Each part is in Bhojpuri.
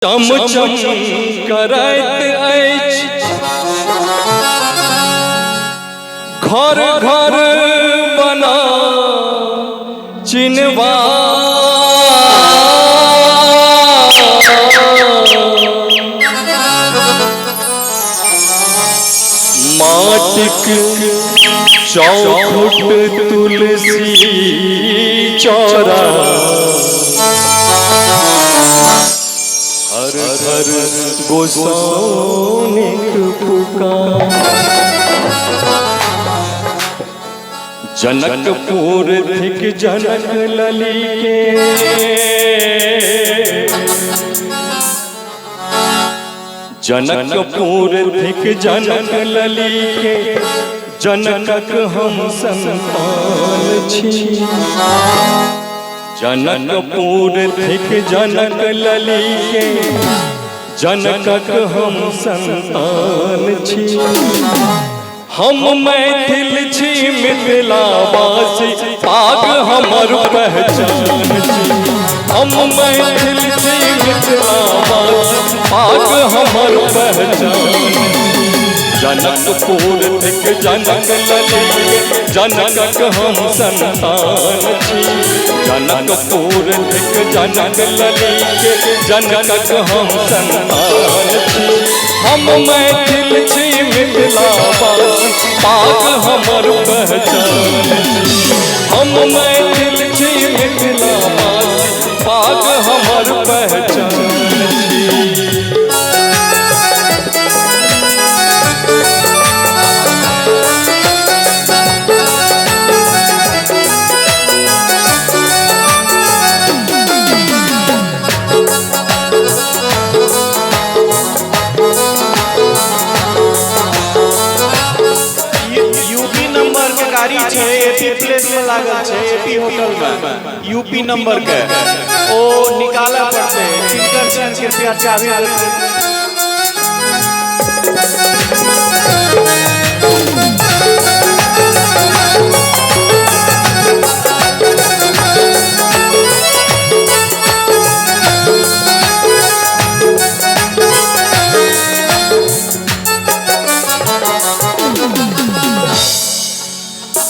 चम चम करैत अछि घर घर बना चिन्हवा माटिक चौखुट तुलसी चौरा हर हर गोसाउनिक पुकार। जनकपुर थिक जनक लली के जनकपुर थिक जनक लली के जनकक हम संतान छी। जनकपुर थिक जनक लली के जनकक हम संतान छी। हम मैथिल छी मिथिलावासी पाग हमर पहचान छी। हम मैथिल छी मिथिलावासी पाग हमर पहचान। जनकपुर थिक जनक लली के जनकक हम संतान छी। जनकपुर थिक जनक लली के जनकक हम संतान छी। हम मैथिल छी मिथिलावासी पाग हमर पहचान छी। हम मैथिल छी मिथिलावासी पाग हमर पहचान छी। एपी प्लेस में लागल छे, एपी होटल में यूपी नंबर के ओ निकाला पड़ते टिकट चेंज के चाबी देते।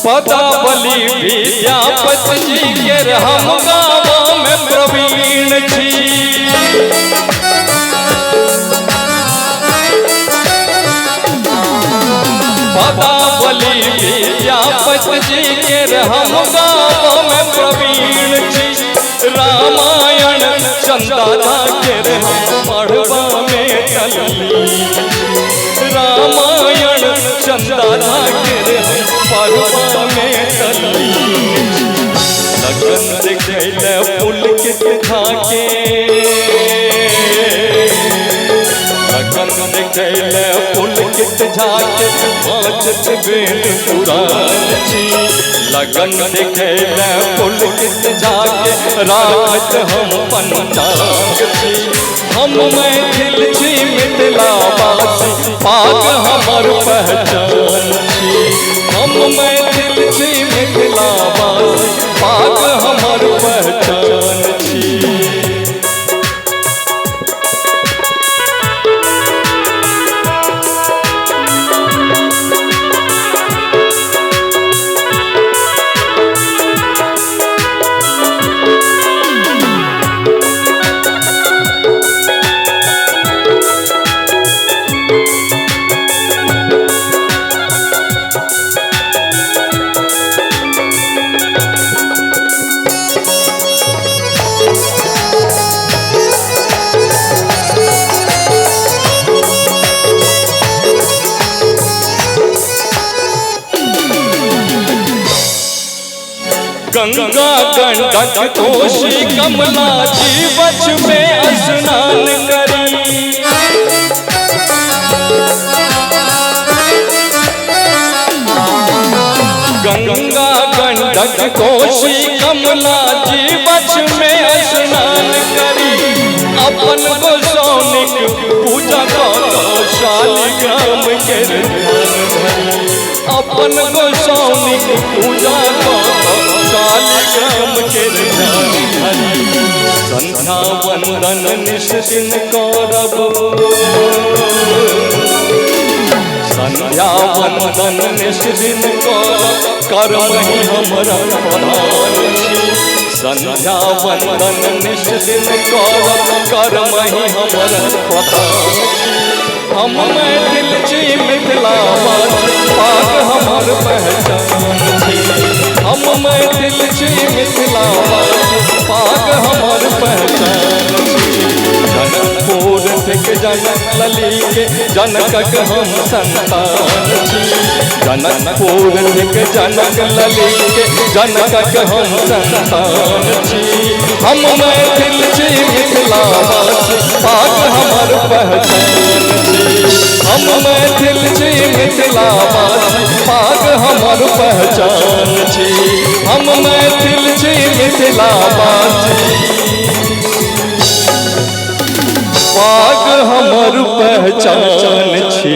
पदावली विद्यापति जी के हम गाँव में प्रवीण छी। पदावली विद्यापति जी के हम गाँव में प्रवीण छी। रामायण चंदा के हम पढ़वा में टली। रामायण चंदा के हम पढ़वा में टली। लगन देखैले पुलकित झाके लगन देखैले पुलकित झाके बाजत बेल पुराण छी। लगन देखैले पुलकित झाके राखत हम पंचांग छी। हम मैथिल छी मिथिलावासी पाग हमर पहचान छी। हम मैथिल छी मिथिलावासी पाग हमर पहचान छी। गंगा गंडक कोशी कमला जीवछ में स्नान करी। गंगा गंडक कोशी कमला जीवछ में स्नान करी। अपन गोसाउनिक पूजा कऽ शालिग्राम के ध्यान धरी। अपन गोसाउनी के पूजा शालिग्राम के ध्यान संध्या वंदन निश दिन करब संध्या वंदन निश दिन करब कर्म ही हमरा प्रधान छी संध्या वंदन निश दिन करब कर्म ही हमरा प्रधान छी हम मैथिल छी मिथिलावासी पाग हमर पहचान छी हम मैथिल छी मिथिलावासी पाग हमर पहचान छी जनकपुर थिक जनक लली के जनकक हम संतान छी जनकपुर थिक जनक लली के जनकक हम संतान छी हम मैथिल छी मिथिलावासी पाग हमर पहचान हम मैथिल छी मिथिलावासी पाग हमर पहचान छी हम मैथिल छी मिथिलावासी पाग हमर पहचान छी।